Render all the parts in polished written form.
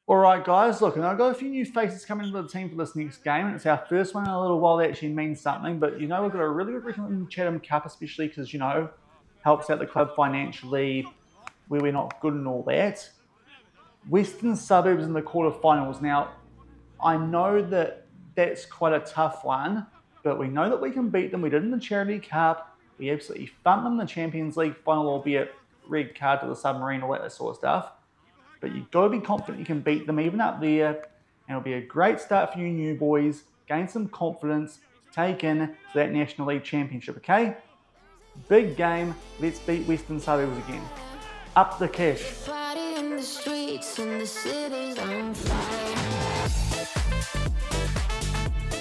Alright guys, look, and I've got a few new faces coming into the team for this next game, and it's our first one in a little while that actually means something, but we've got a really good record in the Chatham Cup, especially because, helps out the club financially where we're not good and all that. Western Suburbs in the quarterfinals. Now, I know that that's quite a tough one, but we know that we can beat them. We did in the Charity Cup. We absolutely thumped them in the Champions League final, albeit red card to the submarine, all that sort of stuff. But you've got to be confident you can beat them even up there. And it'll be a great start for you new boys. Gain some confidence to take in to that National League Championship, okay? Big game. Let's beat Western Suburbs again. Up the cash. Party in the streets and the city's on fire.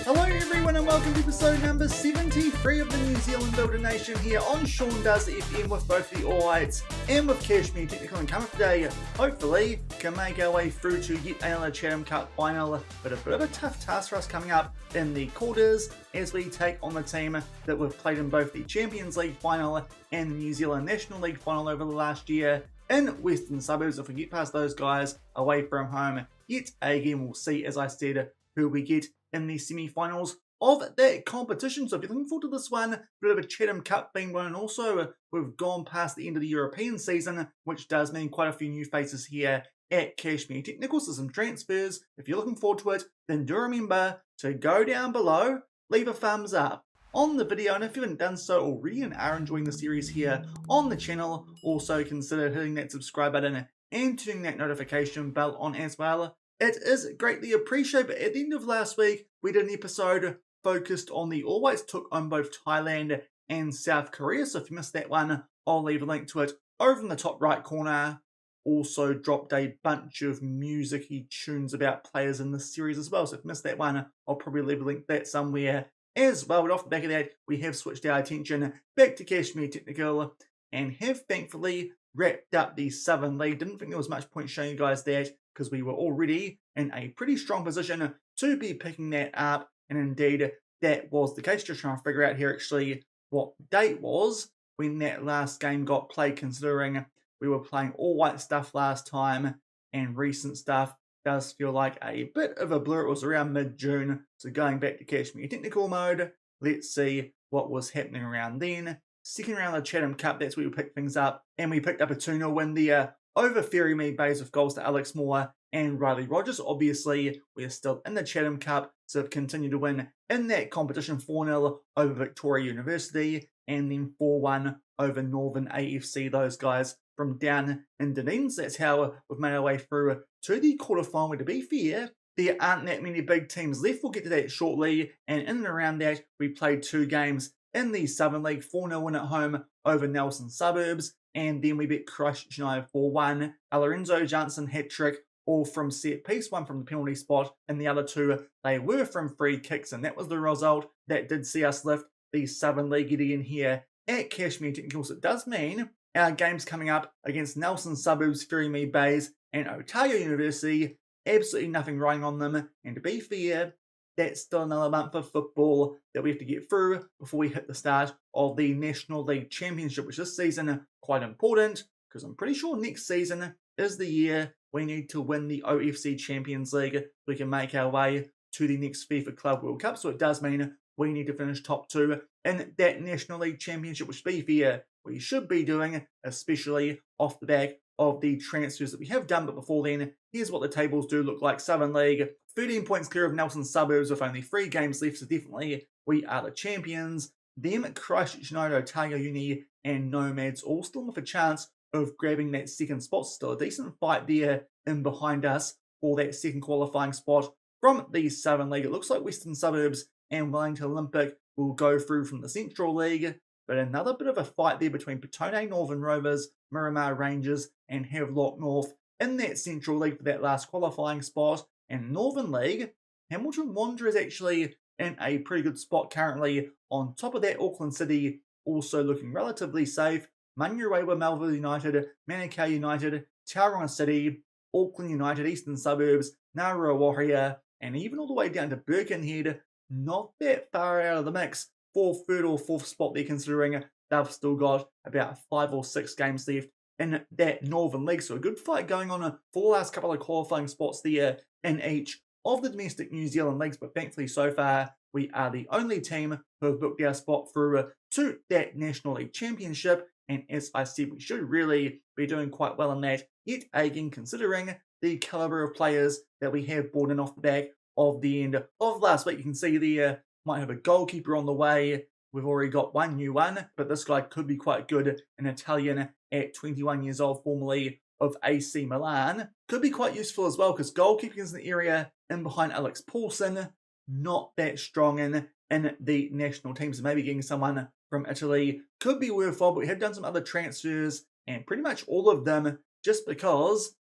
Hello everyone and welcome to episode number 73 of the New Zealand Builder Nation here on Shaun Does FM with both the AUSSIES and with Cashmere Technical, and coming up today, hopefully, can make our way through to yet another Chatham Cup final, but a bit of a tough task for us coming up in the quarters as we take on the team that we've played in both the Champions League final and the New Zealand National League final over the last year in Western Suburbs. If we get past those guys away from home yet again, we'll see, as I said, who we get in the semi-finals of that competition. So if you're looking forward to this one, a bit of a Chatham Cup being one, and also we've gone past the end of the European season, which does mean quite a few new faces here at Cashmere Technical, so some transfers. If you're looking forward to it, then do remember to go down below, leave a thumbs up on the video, and if you haven't done so already and are enjoying the series here on the channel, also consider hitting that subscribe button and turning that notification bell on as well. It is greatly appreciated, but at the end of last week, we did an episode focused on the All Whites took on both Thailand and South Korea, so if you missed that one, I'll leave a link to it over in the top right corner. Also dropped a bunch of music-y tunes about players in this series as well, so if you missed that one, I'll probably leave a link to that somewhere as well. But off the back of that, we have switched our attention back to Cashmere Technical and have thankfully wrapped up the Southern League. Didn't think there was much point showing you guys that, because we were already in a pretty strong position to be picking that up, and indeed that was the case. Just trying to figure out here actually what date was when that last game got played, considering we were playing all white stuff last time and recent stuff does feel like a bit of a blur. It was around mid-June, so going back to Cashmere Technical mode, let's see what was happening around then. Second round of the Chatham Cup, that's where we picked things up, and we picked up a 2-0 win there over Ferry Mead Bays with goals to Alex Moore and Riley Rogers. Obviously, we're still in the Chatham Cup, so have continued to win in that competition. 4-0 over Victoria University, and then 4-1 over Northern AFC, those guys from down in Dunedin. So that's how we've made our way through to the quarterfinal. To be fair, there aren't that many big teams left. We'll get to that shortly, and in and around that, we played 2 games in the Southern League. 4-0 win at home over Nelson Suburbs, and then we beat Christchurch United 4-1. A Lorenzo Johnson hat-trick, all from set piece, one from the penalty spot, and the other 2, they were from free kicks, and that was the result that did see us lift the Southern League in here at Cashmere Technical. So it does mean our games coming up against Nelson Suburbs, Ferry Mead Bays, and Otago University, absolutely nothing riding on them, and to be fair, that's still another month of football that we have to get through before we hit the start of the National League Championship, which this season quite important, because I'm pretty sure next season is the year we need to win the OFC Champions League so we can make our way to the next FIFA Club World Cup. So it does mean we need to finish top 2 in that National League Championship, which, to be fair, we should be doing, especially off the back of the transfers that we have done. But before then, here's what the tables do look like. Southern League, 13 points clear of Nelson Suburbs with only 3 games left, so definitely we are the champions. Them, Christchurch United, Otago Uni, and Nomads all still with a chance of grabbing that second spot. Still a decent fight there in behind us for that second qualifying spot from the Southern League. It looks like Western Suburbs and Wellington Olympic will go through from the Central League, but another bit of a fight there between Petone Northern Rovers, Miramar Rangers, and Havelock North in that Central League for that last qualifying spot. And Northern League, Hamilton Wanderers actually in a pretty good spot currently. On top of that, Auckland City also looking relatively safe. Manurewa, Melville United, Manukau United, Tauranga City, Auckland United, Eastern Suburbs, Narua Warrior, and even all the way down to Birkenhead, not that far out of the mix for 3rd or 4th spot there, considering they've still got about 5 or 6 games left in that Northern League. So a good fight going on for the last couple of qualifying spots there in each of the domestic New Zealand leagues. But thankfully, so far, we are the only team who have booked our spot through to that National League Championship. And as I said, we should really be doing quite well in that, yet again, considering the calibre of players that we have brought in off the back of the end of last week. You can see there, might have a goalkeeper on the way. We've already got one new one, but this guy could be quite good. An Italian at 21 years old, formerly of AC Milan. Could be quite useful as well, because goalkeeping is an area in behind Alex Paulson, not that strong in the national team. So maybe getting someone from Italy could be worthwhile, but we have done some other transfers, and pretty much all of them just because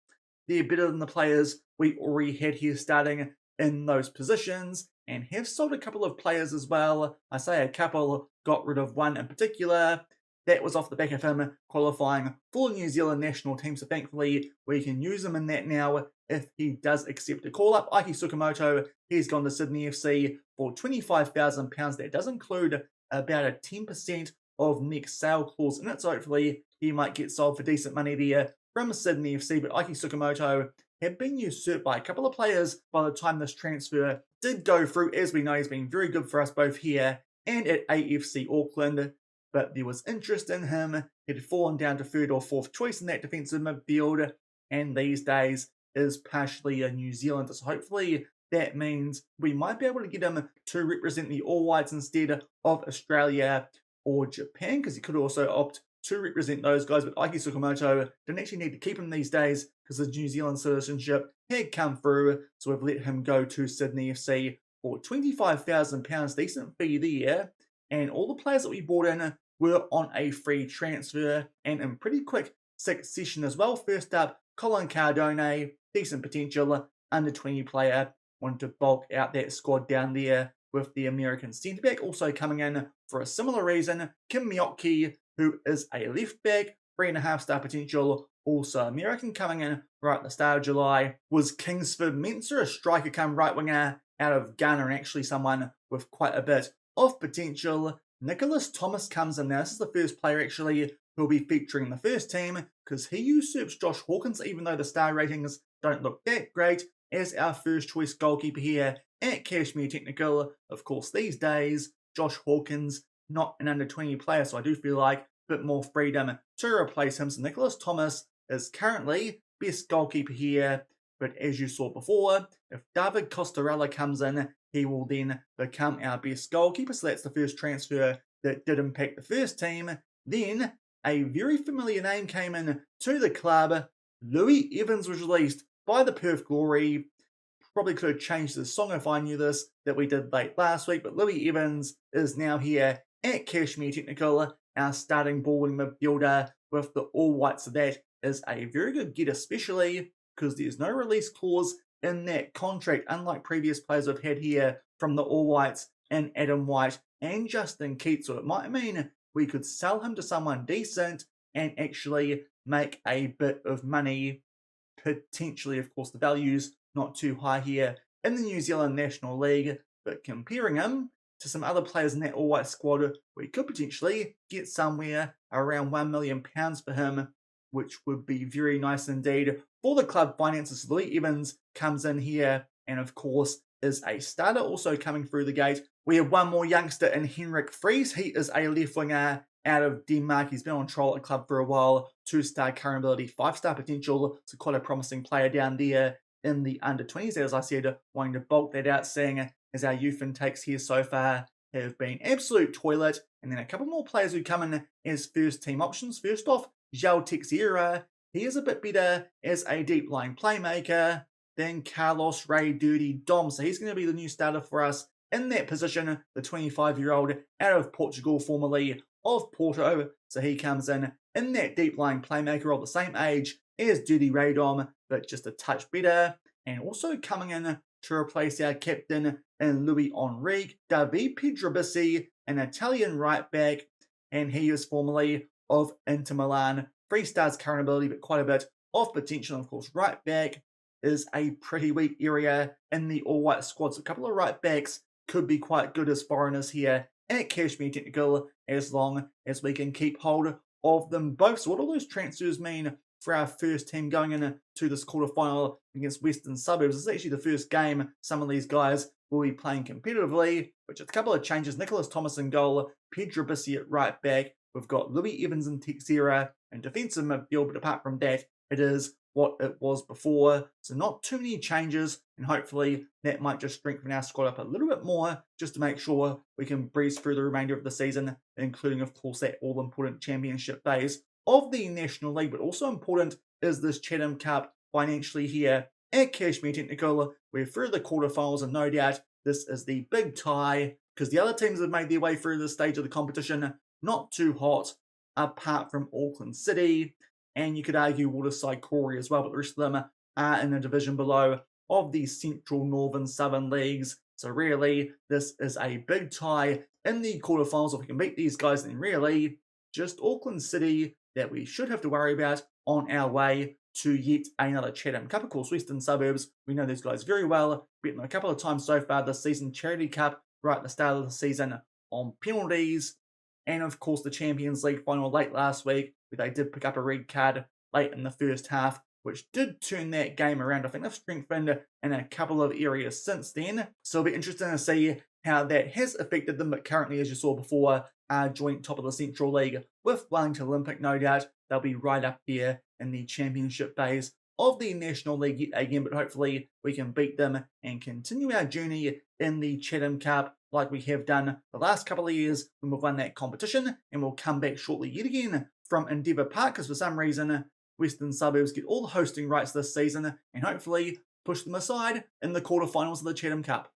they're better than the players we already had here starting in those positions, and have sold a couple of players as well. I say a couple, got rid of one in particular. That was off the back of him qualifying for the New Zealand national team, so thankfully we can use him in that now if he does accept a call-up. Aiki Tsukamoto, he's gone to Sydney FC for £25,000. That does include about a 10% of next sale clause in it, so hopefully he might get sold for decent money there from Sydney FC. But Aiki Tsukamoto had been usurped by a couple of players by the time this transfer did go through. As we know, he's been very good for us both here and at AFC Auckland, but there was interest in him. He'd fallen down to third or fourth choice in that defensive midfield, and these days is partially a New Zealander. So hopefully that means we might be able to get him to represent the All Whites instead of Australia or Japan, because he could also opt to represent those guys. But Aiki Tsukamoto didn't actually need to keep him these days because his New Zealand citizenship had come through, so we've let him go to Sydney FC for £25,000, decent fee there. And all the players that we brought in were on a free transfer and in pretty quick succession as well. First up, Colin Cardone, decent potential, under 20 player. Wanted to bulk out that squad down there with the American centre-back. Also coming in for a similar reason, Kim Mioki, who is a left-back, 3.5-star potential, also American, coming in right at the start of July. Was Kingsford Mensah, a striker come right winger out of Ghana, and actually someone with quite a bit of potential. Nicholas Thomas comes in now. This is the first player actually who'll be featuring in the first team, because he usurps Josh Hawkins, even though the star ratings don't look that great, as our first choice goalkeeper here at Cashmere Technical. Of course, these days, Josh Hawkins, not an under 20 player, so I do feel like a bit more freedom to replace him. So Nicholas Thomas is currently best goalkeeper here, but as you saw before, if David Costarella comes in, he will then become our best goalkeeper. So that's the first transfer that did impact the first team. Then a very familiar name came in to the club. Louis Evans was released by the Perth Glory. Probably could have changed the song if I knew this, that we did late last week, but Louis Evans is now here at Cashmere Technical, our starting ball-winning midfielder with the All Whites. So that is a very good get, especially because there's no release clause in that contract, unlike previous players I've had here from the All Whites and Adam White and Justin Keats. So it might mean we could sell him to someone decent and actually make a bit of money, potentially. Of course, the value's not too high here in the New Zealand National League, but comparing him to some other players in that All White squad, we could potentially get somewhere around £1 million for him, which would be very nice indeed for the club finances. Louis Evans comes in here and, of course, is a starter. Also coming through the gate, we have one more youngster in Henrik Fries. He is a left winger out of Denmark. He's been on trial at the club for a while. 2-star current ability, 5-star potential. So quite a promising player down there in the under-20s. As I said, wanting to bulk that out, seeing as our youth intakes here so far have been absolute toilet. And then a couple more players who come in as first-team options. First off, João Teixeira. He is a bit better as a deep-lying playmaker than Carlos Ray Dirty Dom. So he's going to be the new starter for us in that position. The 25-year-old out of Portugal, formerly of Porto. So he comes in that deep-lying playmaker of the same age as Dirty Ray Dom, but just a touch better. And also coming in to replace our captain in Louis Enrique, David Pedrobissi, an Italian right-back, and he is formerly of Inter Milan. 3 stars current ability, but quite a bit of potential. Of course, right back is a pretty weak area in the all-white squad. So a couple of right backs could be quite good as foreigners here at Cashmere Technical, as long as we can keep hold of them both. So what all those transfers mean for our first team going into this quarterfinal against Western Suburbs? This is actually the first game some of these guys will be playing competitively, which is a couple of changes. Nicholas Thomas in goal, Pedro Bissi at right back. We've got Louis Evans and Texera and defensive midfield, but apart from that, it is what it was before. So not too many changes, and hopefully that might just strengthen our squad up a little bit more, just to make sure we can breeze through the remainder of the season, including, of course, that all-important championship phase of the National League. But also important is this Chatham Cup financially here at Cashmere Technical. We're through the quarterfinals, and no doubt this is the big tie, because the other teams have made their way through this stage of the competition not too hot, apart from Auckland City, and you could argue Waterside Corey as well, but the rest of them are in a division below of the Central, Northern, Southern leagues. So really, this is a big tie in the quarterfinals. If we can beat these guys, then really just Auckland City that we should have to worry about on our way to yet another Chatham Cup. Of course, Western Suburbs, we know these guys very well. Beaten them a couple of times so far this season. Charity Cup right at the start of the season on penalties. And of course, the Champions League final late last week, where they did pick up a red card late in the first half, which did turn that game around. I think they've strengthened in a couple of areas since then. So it'll be interesting to see how that has affected them. But currently, as you saw before, are joint top of the Central League with Wellington Olympic. No doubt they'll be right up there in the championship phase of the National League yet again. But hopefully we can beat them and continue our journey in the Chatham Cup like we have done the last couple of years when we've won that competition. And we'll come back shortly yet again from Endeavour Park, because for some reason Western Suburbs get all the hosting rights this season, and hopefully push them aside in the quarterfinals of the Chatham Cup.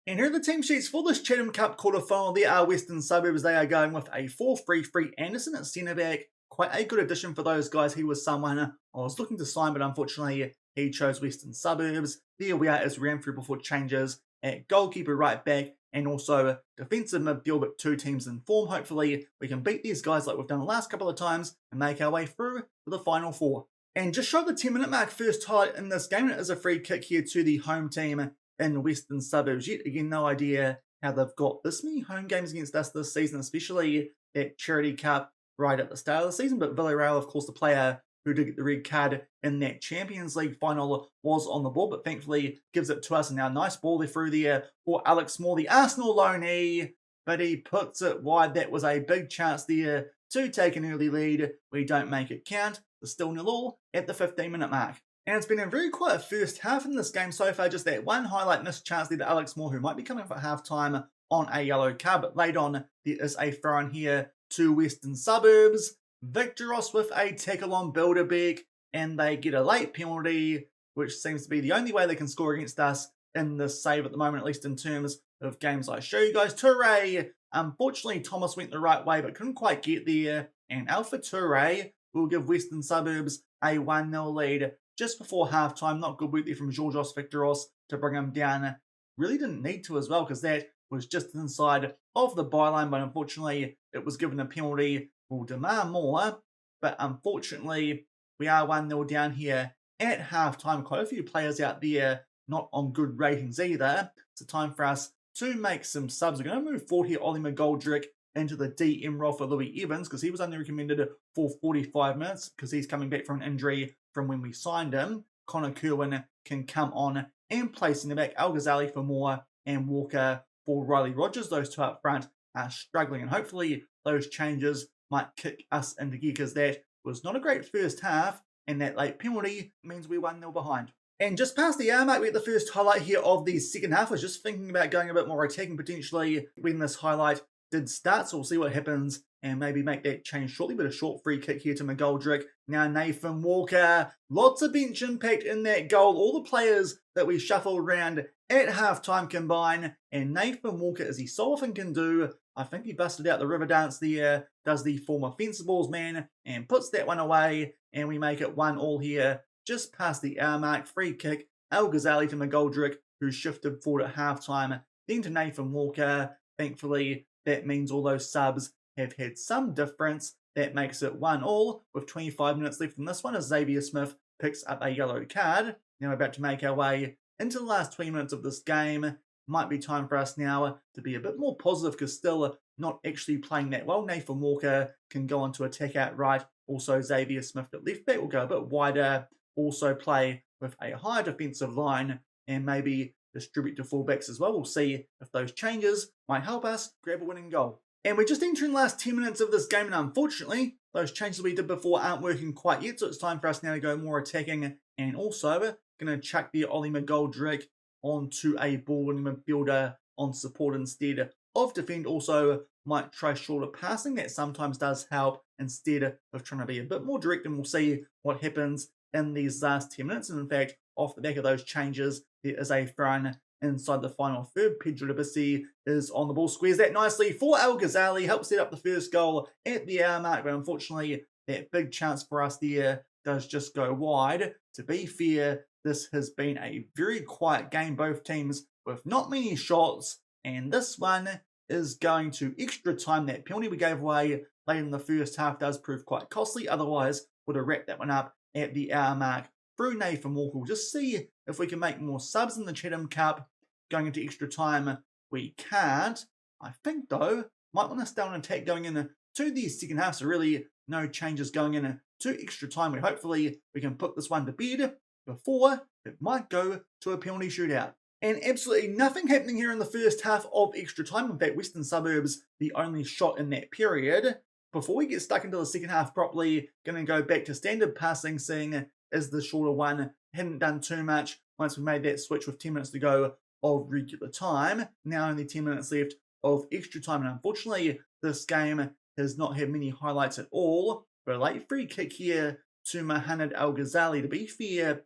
And here are the team sheets for this Chatham Cup quarterfinal. There are Western Suburbs. They are going with a 4-3-3 Anderson at centre back. Quite a good addition for those guys. He was someone I was looking to sign, but unfortunately he chose Western Suburbs. There we are as we ran through before changes at goalkeeper, right back, and also defensive midfield, but two teams in form. Hopefully we can beat these guys like we've done the last couple of times and make our way through to the final four. And just short of the 10-minute mark, first highlight in this game, it is a free kick here to the home team in Western Suburbs. Yet again, no idea how they've got this many home games against us this season, especially at Charity Cup right at the start of the season. But Villarreal, of course, the player who did get the red card in that Champions League final, was on the ball, but thankfully gives it to us. And now nice ball there through there for Alex Moore, the Arsenal loanee, but he puts it wide. That was a big chance there to take an early lead. We don't make it count. It's still 0-0 at the 15-minute mark. And it's been a very quiet first half in this game so far. Just that one highlight missed chance there to Alex Moore, who might be coming for half-time on a yellow card. But late on, there is a throw-in here to Western Suburbs. Victoros with a tackle on Bilderbeck, and they get a late penalty, which seems to be the only way they can score against us in this save at the moment, at least in terms of games I show you guys. Toure, unfortunately Thomas went the right way but couldn't quite get there, and Alpha Toure will give Western Suburbs a 1-0 lead just before half-time. Not good work there from Georgios Victoros to bring him down. Really didn't need to as well, because that was just inside of the byline, but unfortunately it was given a penalty. Will demand more, but unfortunately we are 1-0 down here at half-time. Quite a few players out there not on good ratings either. It's time for us to make some subs. We're going to move forward here Ollie McGoldrick into the DM role for Louis Evans, because he was only recommended for 45 minutes because he's coming back from an injury from when we signed him. Connor Kerwin can come on and place in the back. Al Ghazali for Moore and Walker for Riley Rogers. Those two up front are struggling, and hopefully those changes might kick us into gear, because that was not a great first half, and that late penalty means we're 1-0 behind. And just past the hour mark, we get the first highlight here of the second half. I was just thinking about going a bit more attacking potentially when this highlight did start, so we'll see what happens and maybe make that change shortly. But a short free kick here to McGoldrick. Now Nathan Walker, lots of bench impact in that goal. All the players that we shuffled around at halftime combine, and Nathan Walker, as he so often can do, I think he busted out the river dance there, does the former Fencibles man, and puts that one away, and we make it 1-1 here, just past the hour mark. Free kick, Al Ghazali to McGoldrick, who shifted forward at halftime, then to Nathan Walker. Thankfully, that means all those subs have had some difference. That makes it 1-1 with 25 minutes left in this one, as Xavier Smith picks up a yellow card. Now we're about to make our way into the last 20 minutes of this game, might be time for us now to be a bit more positive because still not actually playing that well. Nathan Walker can go on to attack out right. Also, Xavier Smith at left back will go a bit wider. Also play with a higher defensive line and maybe distribute to fullbacks as well. We'll see if those changes might help us grab a winning goal. And we're just entering the last 10 minutes of this game, and unfortunately, those changes we did before aren't working quite yet, so it's time for us now to go more attacking, and also going to chuck the Ollie McGoldrick onto a ball-winning midfielder on support instead of defend. Also might try shorter passing, that sometimes does help instead of trying to be a bit more direct, and we'll see what happens in these last 10 minutes. And in fact, off the back of those changes, there is a throw-in inside the final third. Pedro Debisi is on the ball, squares that nicely for Al Ghazali, helps set up the first goal at the hour mark, but unfortunately that big chance for us there does just go wide. To be fair, this has been a very quiet game, both teams with not many shots, and this one is going to extra time. That penalty we gave away late in the first half does prove quite costly, otherwise would have wrapped that one up at the hour mark through Nathan Walker. We'll just see if we can make more subs in the Chatham Cup. Going into extra time, we can't. I think, though, might want to stay on attack going into the second half, so really no changes going into extra time. Hopefully we can put this one to bed before it might go to a penalty shootout. And absolutely nothing happening here in the first half of extra time. In fact, Western Suburbs, the only shot in that period. Before we get stuck into the second half properly, going to go back to standard passing, seeing as the shorter one hadn't done too much once we made that switch with 10 minutes to go of regular time. Now only 10 minutes left of extra time, and unfortunately this game has not had many highlights at all. But a late free kick here to Mohamed Al Ghazali. To be fair,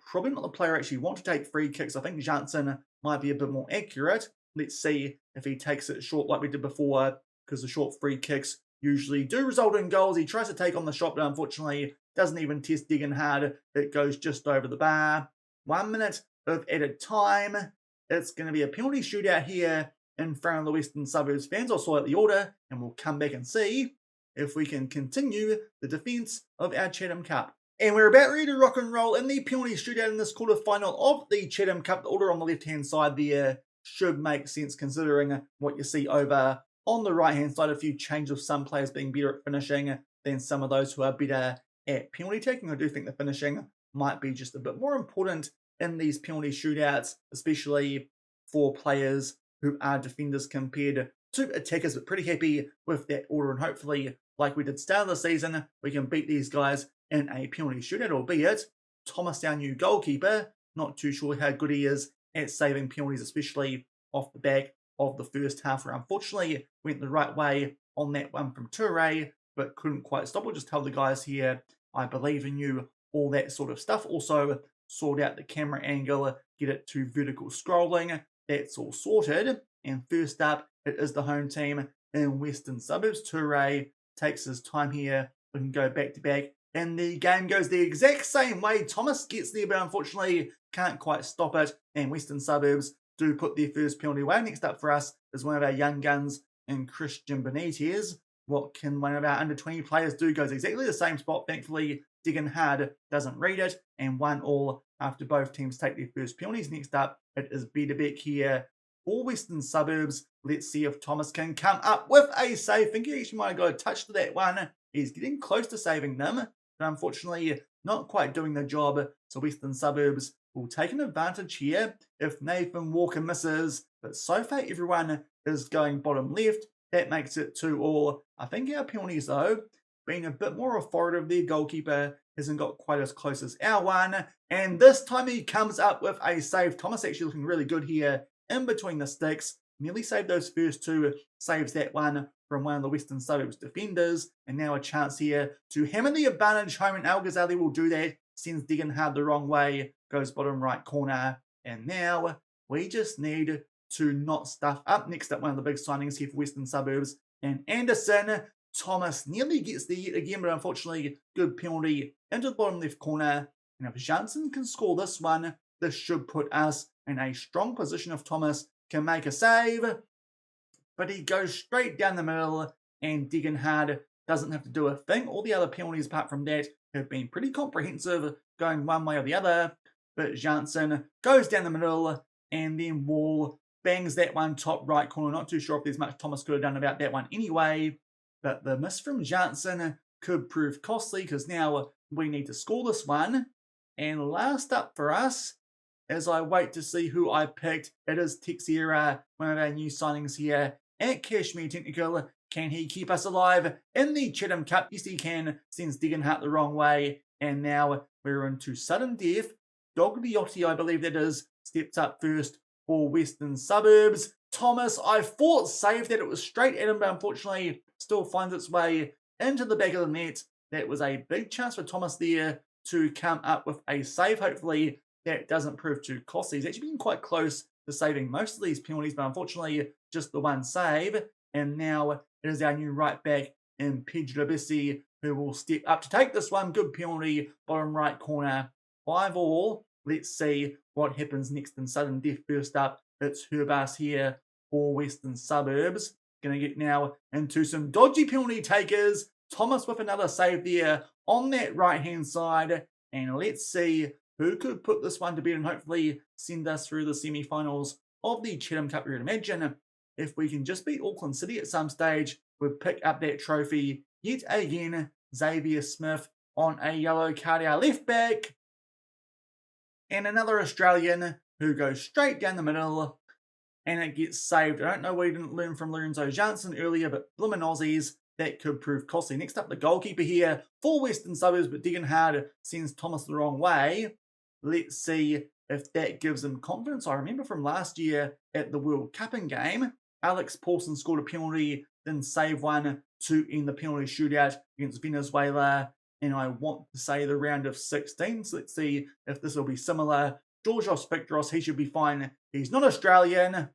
probably not the player I actually want to take free kicks. I think Janssen might be a bit more accurate. Let's see if he takes it short like we did before, because the short free kicks usually do result in goals. He tries to take on the shot, but unfortunately doesn't even test digging hard. It goes just over the bar. 1 minute of added time. It's going to be a penalty shootout here in front of the Western Suburbs fans. I'll sort out the order and we'll come back and see if we can continue the defence of our Chatham Cup. And we're about ready to rock and roll in the penalty shootout in this quarter-final of the Chatham Cup. The order on the left-hand side there should make sense considering what you see over on the right-hand side. A few changes of some players being better at finishing than some of those who are better at penalty taking. I do think the finishing might be just a bit more important in these penalty shootouts, especially for players who are defenders compared to attackers, but pretty happy with that order, and hopefully, like we did start of the season, we can beat these guys in a penalty shootout, albeit Thomas, our new goalkeeper, not too sure how good he is at saving penalties, especially off the back of the first half, where unfortunately went the right way on that one from Toure, but couldn't quite stop. We'll just tell the guys here, I believe in you, all that sort of stuff. Also, sort out the camera angle, get it to vertical scrolling. That's all sorted. And first up, it is the home team in Western Suburbs. Toure takes his time here. We can go back to back. And the game goes the exact same way. Thomas gets there, but unfortunately can't quite stop it. And Western Suburbs do put their first penalty away. Next up for us is one of our young guns in Christian Benitez. What can one of our under-20 players do? Goes exactly the same spot. Thankfully, digging hard doesn't read it, and 1-1 after both teams take their first penalties. Next up, it is Bederbeck here for Western Suburbs. Let's see if Thomas can come up with a save. I think he actually might have got a touch to that one. He's getting close to saving them, but unfortunately not quite doing the job. So Western Suburbs will take an advantage here if Nathan Walker misses. But so far, everyone is going bottom left. That makes it 2-2. I think our penalties, though, being a bit more authoritative, their goalkeeper hasn't got quite as close as our one. And this time he comes up with a save. Thomas actually looking really good here in between the sticks. Nearly saved those first two. Saves that one from one of the Western Suburbs defenders. And now a chance here to hammer the advantage home. And Al Ghazali will do that. Sends digging hard the wrong way. Goes bottom right corner. And now we just need to not stuff up. Next up, one of the big signings here for Western Suburbs. And Anderson. Thomas nearly gets there yet again, but unfortunately, good penalty into the bottom left corner. And if Janssen can score this one, this should put us in a strong position if Thomas can make a save. But he goes straight down the middle, and digging hard doesn't have to do a thing. All the other penalties apart from that have been pretty comprehensive, going one way or the other. But Janssen goes down the middle, and then Wall bangs that one top right corner. Not too sure if there's much Thomas could have done about that one anyway. But the miss from Janssen could prove costly because now we need to score this one. And last up for us, as I wait to see who I picked, it is Texiera, one of our new signings here at Cashmere Technical. Can he keep us alive in the Chatham Cup? Yes, he can. Sends Degenhart the wrong way. And now we're into sudden death. Dogliotti, I believe that is, steps up first for Western Suburbs. Thomas, I thought saved that. It was straight at him, but unfortunately still finds its way into the back of the net. That was a big chance for Thomas there to come up with a save. Hopefully that doesn't prove too costly. He's actually been quite close to saving most of these penalties, but unfortunately just the one save. And now it is our new right back in Pedro who will step up to take this one. Good penalty, bottom right corner, 5-all. Let's see what happens next in sudden death. First up, it's Herbas here for Western Suburbs. Going to get now into some dodgy penalty takers. Thomas with another save there on that right-hand side. And let's see who could put this one to bed and hopefully send us through the semi-finals of the Chatham Cup. You'd imagine if we can just beat Auckland City at some stage, we'd pick up that trophy yet again. Xavier Smith on a yellow card, our left back. And another Australian who goes straight down the middle and it gets saved. I don't know why we didn't learn from Lorenzo Janssen earlier, but BLIMMIN Aussies, that could prove costly. Next up, the goalkeeper here for Western Suburbs, but Degenhart sends Thomas the wrong way. Let's see if that gives him confidence. I remember from last year at the World Cupping game, Alex Paulson scored a penalty, then saved one to end the penalty shootout against Venezuela. And I want to say the round of 16. So let's see if this will be similar. Georgios Victoros, he should be fine. He's not Australian.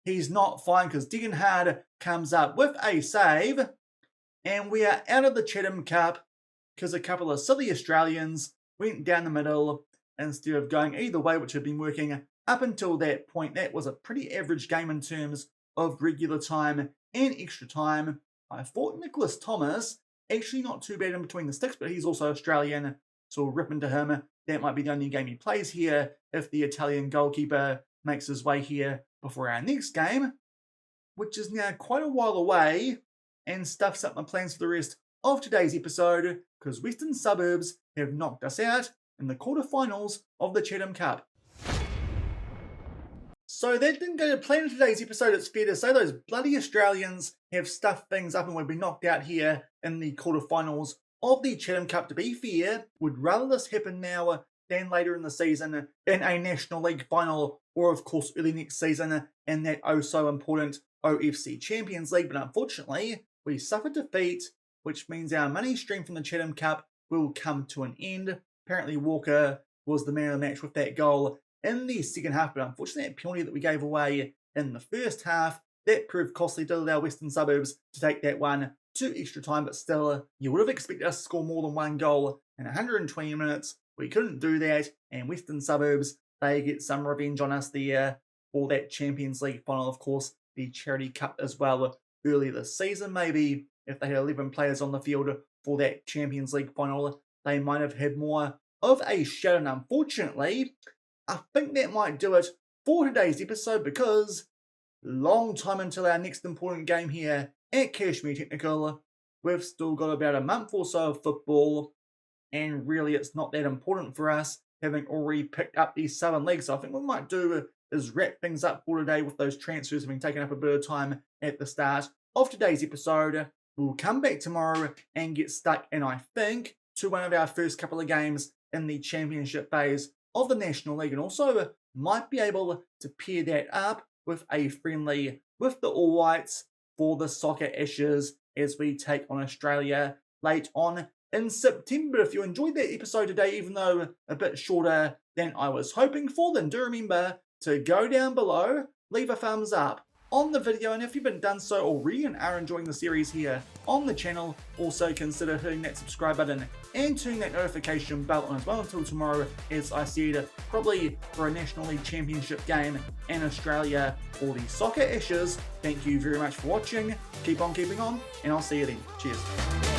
He's not fine because Degenhart comes up with a save. And we are out of the Chatham Cup because a couple of silly Australians went down the middle instead of going either way, which had been working up until that point. That was a pretty average game in terms of regular time and extra time. I thought Nicholas Thomas, actually not too bad in between the sticks, but he's also Australian, so we'll rip into him. That might be the only game he plays here if the Italian goalkeeper makes his way here before our next game, which is now quite a while away, and stuffs up my plans for the rest of today's episode, because Western Suburbs have knocked us out in the quarterfinals of the Chatham Cup. So that didn't go to plan in today's episode, it's fair to say. Those bloody Australians have stuffed things up and we've been knocked out here in the quarterfinals of the Chatham Cup. To be fair, would rather this happen now than later in the season in a National League final, or of course early next season in that oh so important OFC Champions League. But unfortunately, we suffered defeat, which means our money stream from the Chatham Cup will come to an end. Apparently Walker was the man of the match with that goal in the second half, but unfortunately that penalty that we gave away in the first half, that proved costly to allow Western Suburbs to take that one to extra time. But still, you would have expected us to score more than one goal in 120 minutes. We couldn't do that, and Western Suburbs, they get some revenge on us there for that Champions League final. Of course, the Charity Cup as well earlier this season. Maybe if they had 11 players on the field for that Champions League final, they might have had more of a shout. And unfortunately, I think that might do it for today's episode, because long time until our next important game here at Cashmere Technical. We've still got about a month or so of football, and really it's not that important for us, having already picked up these Southern leagues. So I think what we might do is wrap things up for today, with those transfers having taken up a bit of time at the start of today's episode. We'll come back tomorrow and get stuck in, I think, to one of our first couple of games in the championship phase of the National League, and also might be able to pair that up with a friendly with the All Whites for the Soccer Ashes as we take on Australia late on in September. If you enjoyed that episode today, even though a bit shorter than I was hoping for, then do remember to go down below, leave a thumbs up on the video, and if you haven't done so already and are enjoying the series here on the channel, also consider hitting that subscribe button and turning that notification bell on as well. Until tomorrow, as I said, probably for a National League Championship game in Australia for the Soccer Ashes. Thank you very much for watching, keep on keeping on, and I'll see you then. Cheers.